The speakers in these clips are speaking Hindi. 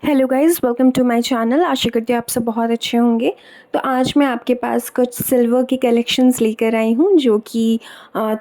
Hello guys, welcome to my channel. आशा करती हूँ आप सब बहुत अच्छे होंगे। तो आज मैं आपके पास कुछ सिल्वर की कलेक्शंस लेकर आई हूँ जो कि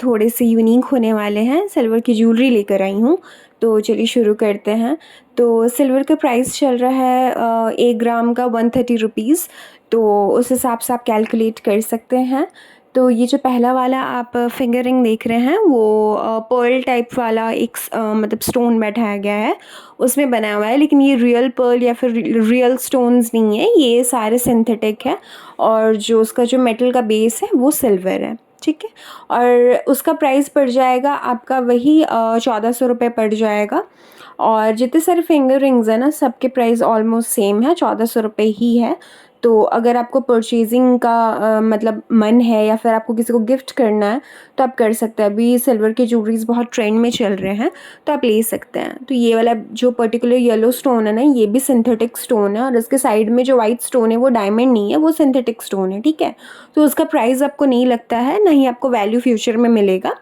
थोड़े से यूनिक होने वाले हैं। सिल्वर की ज्वेलरी लेकर आई हूँ। तो चलिए शुरू करते हैं। तो सिल्वर का प्राइस चल रहा है 1 ग्राम का 130 रुपीज़। तो उस हिसाब से आप कैलकुलेट कर सकते हैं। तो ये जो पहला वाला आप फिंगर रिंग देख रहे हैं वो पर्ल टाइप वाला एक मतलब स्टोन बैठाया गया है, उसमें बना हुआ है। लेकिन ये रियल पर्ल या फिर रियल स्टोन्स नहीं है, ये सारे सिंथेटिक है। और जो उसका जो मेटल का बेस है वो सिल्वर है, ठीक है। और उसका प्राइस पड़ जाएगा आपका वही 1400 रुपये पड़ जाएगा। और जितने सारे फिंगर रिंग्स हैं ना, सबके प्राइस ऑलमोस्ट सेम है, 1400 रुपये ही है। तो अगर आपको परचेजिंग का मतलब मन है या फिर आपको किसी को गिफ्ट करना है तो आप कर सकते हैं। अभी सिल्वर के ज्वेलरीज बहुत ट्रेंड में चल रहे हैं, तो आप ले सकते हैं। तो ये वाला जो पर्टिकुलर येलो स्टोन है ना, ये भी सिंथेटिक स्टोन है। और इसके साइड में जो वाइट स्टोन है वो डायमंड नहीं है, वो सिंथेटिक स्टोन है, ठीक है। तो उसका प्राइस आपको नहीं लगता है, ना ही आपको वैल्यू फ्यूचर में मिलेगा।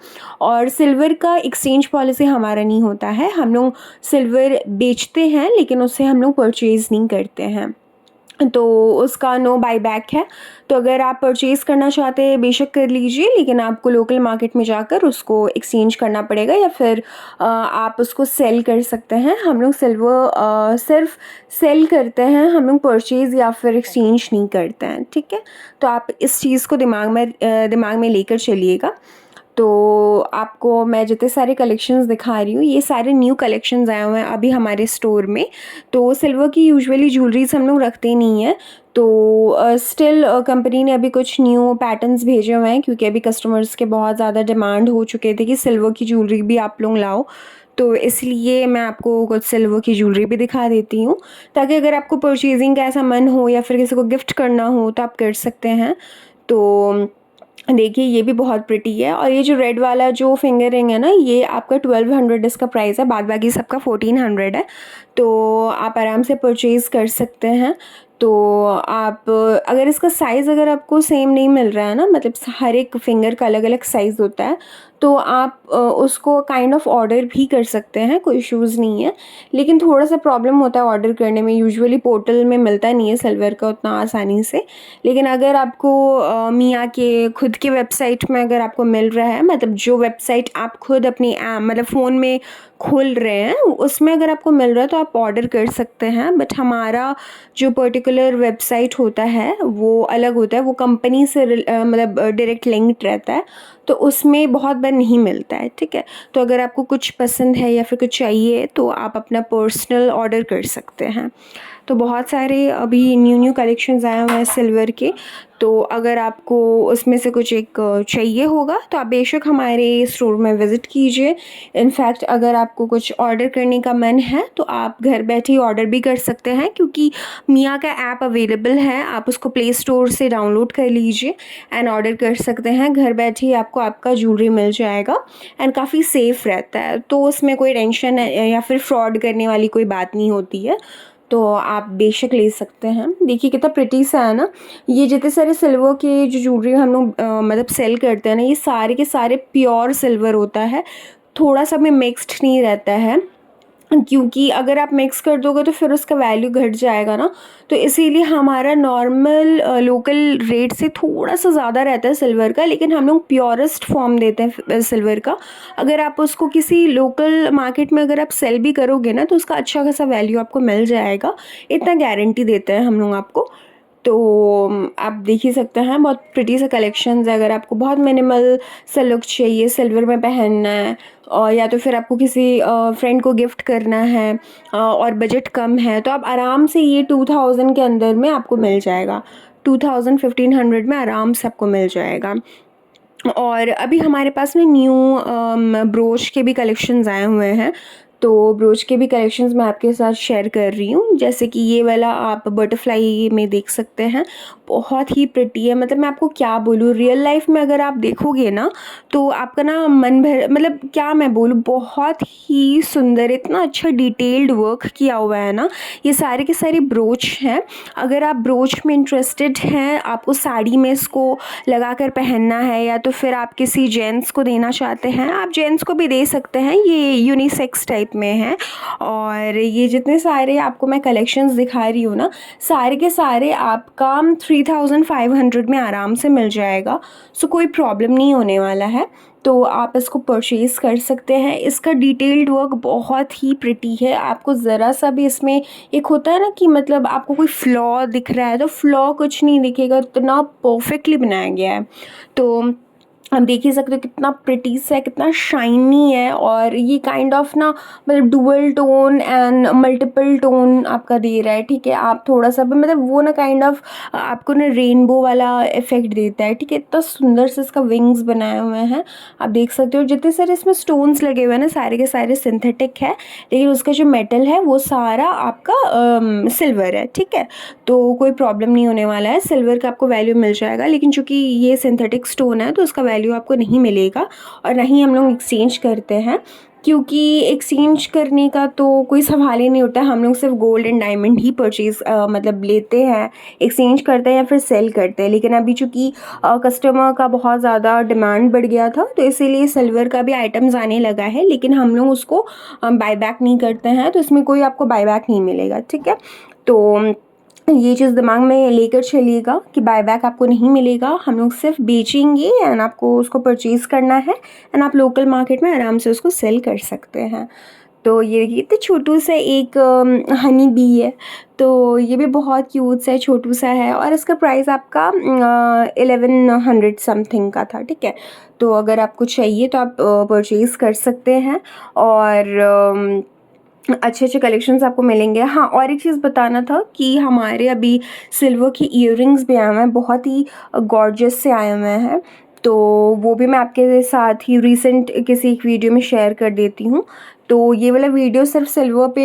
और सिल्वर का एक्सचेंज पॉलिसी हमारा नहीं होता है। हम लोग सिल्वर बेचते हैं लेकिन उससे हम लोग परचेज़ नहीं करते हैं, तो उसका नो बाई बैक है। तो अगर आप परचेज़ करना चाहते हैं बेशक कर लीजिए, लेकिन आपको लोकल मार्केट में जाकर उसको एक्सचेंज करना पड़ेगा या फिर आप उसको सेल कर सकते हैं। हम लोग सिल्वर सिर्फ सेल करते हैं, हम लोग परचेज़ या फिर एक्सचेंज नहीं करते हैं, ठीक है। तो आप इस चीज़ को दिमाग में लेकर चलिएगा। तो आपको मैं जितने सारे कलेक्शंस दिखा रही हूँ, ये सारे न्यू कलेक्शंस आए हुए हैं अभी हमारे स्टोर में। तो सिल्वर की यूजुअली ज्वेलरीज हम लोग रखते नहीं हैं। तो स्टिल कंपनी ने अभी कुछ न्यू पैटर्न्स भेजे हुए हैं, क्योंकि अभी कस्टमर्स के बहुत ज़्यादा डिमांड हो चुके थे कि सिल्वर की ज्वेलरी भी आप लोग लाओ। तो इसलिए मैं आपको कुछ सिल्वर की ज्वेलरी भी दिखा देती हूँ, ताकि अगर आपको परचेजिंग का ऐसा मन हो या फिर किसी को गिफ्ट करना हो तो आप कर सकते हैं। तो देखिए, ये भी बहुत प्रिटी है। और ये जो रेड वाला जो फिंगर रिंग है ना, ये आपका 1200 इसका प्राइस है, बाद बाकी सबका 1400 है। तो आप आराम से परचेज़ कर सकते हैं। तो आप अगर इसका साइज़ अगर आपको सेम नहीं मिल रहा है ना, मतलब हर एक फिंगर का अलग अलग साइज़ होता है, तो आप उसको काइंड ऑफ ऑर्डर भी कर सकते हैं, कोई इश्यूज़ नहीं है। लेकिन थोड़ा सा प्रॉब्लम होता है ऑर्डर करने में, यूजुअली पोर्टल में मिलता नहीं है सिल्वर का उतना आसानी से। लेकिन अगर आपको मिया के खुद के वेबसाइट में अगर आपको मिल रहा है, मतलब जो वेबसाइट आप खुद अपनी मतलब फ़ोन में खोल रहे हैं, उसमें अगर आपको मिल रहा है तो आप ऑर्डर कर सकते हैं। बट हमारा जो पर्टिकुलर वेबसाइट होता है वो अलग होता है, वो कंपनी से मतलब डायरेक्ट लिंक्ड रहता है, तो उसमें बहुत बार नहीं मिलता है, ठीक है। तो अगर आपको कुछ पसंद है या फिर कुछ चाहिए तो आप अपना पर्सनल ऑर्डर कर सकते हैं। तो बहुत सारे अभी न्यू कलेक्शंस आए हुए हैं सिल्वर के। तो अगर आपको उसमें से कुछ एक चाहिए होगा तो आप बेशक हमारे स्टोर में विज़िट कीजिए। इनफैक्ट अगर आपको कुछ ऑर्डर करने का मन है तो आप घर बैठे ही ऑर्डर भी कर सकते हैं, क्योंकि मिया का ऐप अवेलेबल है, आप उसको प्ले स्टोर से डाउनलोड कर लीजिए एंड ऑर्डर कर सकते हैं। घर बैठे ही आपको आपका ज्वेलरी मिल जाएगा एंड काफ़ी सेफ़ रहता है, तो उसमें कोई टेंशन या फिर फ्रॉड करने वाली कोई बात नहीं होती है। तो आप बेशक ले सकते हैं। देखिए कितना प्रिटी सा है ना। ये जितने सारे सिल्वर के जो ज्वेलरी हम लोग मतलब सेल करते हैं ना, ये सारे के सारे प्योर सिल्वर होता है, थोड़ा सा भी मिक्स्ड नहीं रहता है। क्योंकि अगर आप मिक्स कर दोगे तो फिर उसका वैल्यू घट जाएगा ना। तो इसीलिए हमारा नॉर्मल लोकल रेट से थोड़ा सा ज़्यादा रहता है सिल्वर का, लेकिन हम लोग प्योरेस्ट फॉर्म देते हैं सिल्वर का। अगर आप उसको किसी लोकल मार्केट में अगर आप सेल भी करोगे ना, तो उसका अच्छा खासा वैल्यू आपको मिल जाएगा, इतना गारंटी देते हैं हम लोग आपको। तो आप देख ही सकते हैं, बहुत प्रिटी सा कलेक्शंस है। अगर आपको बहुत मिनिमल सा लुक चाहिए, सिल्वर में पहनना है, और या तो फिर आपको किसी फ्रेंड को गिफ्ट करना है और बजट कम है, तो आप आराम से ये 2000 के अंदर में आपको मिल जाएगा। 2000 1500 में आराम से आपको मिल जाएगा। और अभी हमारे पास में न्यू ब्रोच के भी कलेक्शंस आए हुए हैं। तो ब्रोच के भी कलेक्शंस मैं आपके साथ शेयर कर रही हूँ। जैसे कि ये वाला आप बटरफ्लाई में देख सकते हैं, बहुत ही प्रिटी है। मतलब मैं आपको क्या बोलूँ, रियल लाइफ में अगर आप देखोगे ना तो आपका ना मन भर, मतलब क्या मैं बोलूँ, बहुत ही सुंदर, इतना अच्छा डिटेल्ड वर्क किया हुआ है ना। ये सारे के सारे ब्रोच हैं। अगर आप ब्रोच में इंटरेस्टेड हैं, आपको साड़ी में इसको लगा कर पहनना है, या तो फिर आप किसी जेंट्स को देना चाहते हैं, आप जेंट्स को भी दे सकते हैं। ये यूनिसेक्स टाइप में है। और ये जितने सारे आपको मैं कलेक्शंस दिखा रही हूँ ना, सारे के सारे आपका 3500 में आराम से मिल जाएगा। सो कोई प्रॉब्लम नहीं होने वाला है, तो आप इसको परचेज़ कर सकते हैं। इसका डिटेल्ड वर्क बहुत ही प्रिटी है, आपको ज़रा सा भी इसमें एक होता है ना कि मतलब आपको कोई फ्लॉ दिख रहा है, तो फ्लॉ कुछ नहीं दिखेगा, इतना परफेक्टली बनाया गया है। तो आप देख ही सकते हो कितना प्रिटी सा है, कितना शाइनी है। और ये काइंड ऑफ ना मतलब dual tone and multiple tone आपका दे रहा है, ठीक है। आप थोड़ा सा भी मतलब वो ना काइंड ऑफ आपको ना रेनबो वाला इफेक्ट देता है, ठीक है। इतना सुंदर से इसका विंग्स बनाए हुए हैं, आप देख सकते हो। जितने सारे इसमें स्टोन्स लगे हुए हैं ना, सारे के सारे सिंथेटिक है, लेकिन उसका जो मेटल है वो सारा आपका सिल्वर है, ठीक है। तो कोई प्रॉब्लम नहीं होने वाला है, सिल्वर का आपको वैल्यू मिल जाएगा। लेकिन चूँकि ये सिंथेटिक स्टोन है तो उसका वैल्यू आपको नहीं मिलेगा, और ना ही हम लोग एक्सचेंज करते हैं, क्योंकि एक्सचेंज करने का तो कोई सवाल ही नहीं उठता। हम लोग सिर्फ gold and diamond he purchase मतलब लेते हैं, एक्सचेंज करते हैं या फिर सेल करते हैं। लेकिन अभी चूँकि कस्टमर का बहुत ज़्यादा डिमांड बढ़ गया था, तो इसीलिए सिल्वर का भी आइटम्स आने लगा है, लेकिन हम लोग उसको बाय बैक नहीं करते हैं, तो इसमें कोई आपको बाय बैक नहीं मिलेगा, ठीक है। तो ये चीज़ दिमाग में लेकर चलिएगा कि बाय बैक आपको नहीं मिलेगा, हम लोग सिर्फ बेचेंगे एंड आपको उसको परचेज़ करना है, एंड आप लोकल मार्केट में आराम से उसको सेल कर सकते हैं। तो ये इतने छोटू सा एक हनी बी है, तो ये भी बहुत क्यूट सा है, छोटू सा है, और इसका प्राइस आपका 1100 समथिंग का था, ठीक है। तो अगर आपको चाहिए तो आप परचेज़ कर सकते हैं, और अच्छे अच्छे कलेक्शंस आपको मिलेंगे। हाँ, और एक चीज़ बताना था कि हमारे अभी सिल्वर की ईयरिंग्स भी आए हुए हैं, बहुत ही गॉर्जियस से आए हुए हैं, तो वो भी मैं आपके साथ ही रिसेंट किसी एक वीडियो में शेयर कर देती हूँ। तो ये वाला वीडियो सिर्फ सिल्वर पे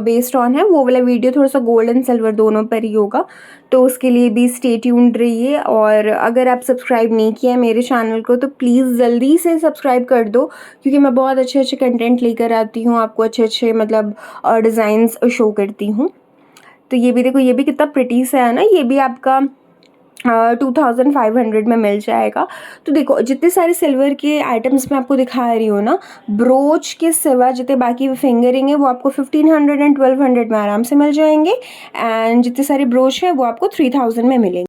बेस्ड ऑन है, वो वाला वीडियो थोड़ा सा गोल्ड एंड सिल्वर दोनों पर ही होगा, तो उसके लिए भी स्टे ट्यून्ड रहिए। और अगर आप सब्सक्राइब नहीं किया है मेरे चैनल को, तो प्लीज़ जल्दी से सब्सक्राइब कर दो, क्योंकि मैं बहुत अच्छे अच्छे कंटेंट लेकर आती हूँ, आपको अच्छे अच्छे मतलब डिज़ाइंस शो करती हूँ। तो ये भी देखो, ये भी कितना प्रिटी सा है ना, ये भी आपका 2500 में मिल जाएगा। तो देखो, जितने सारे सिल्वर के आइटम्स मैं आपको दिखा रही हूँ ना, ब्रोच के सिवा जितने बाकी फिंगरिंग है वो आपको 1500 एंड 1200 में आराम से मिल जाएंगे, एंड जितने सारे ब्रोच है वो आपको 3000 में मिलेंगे।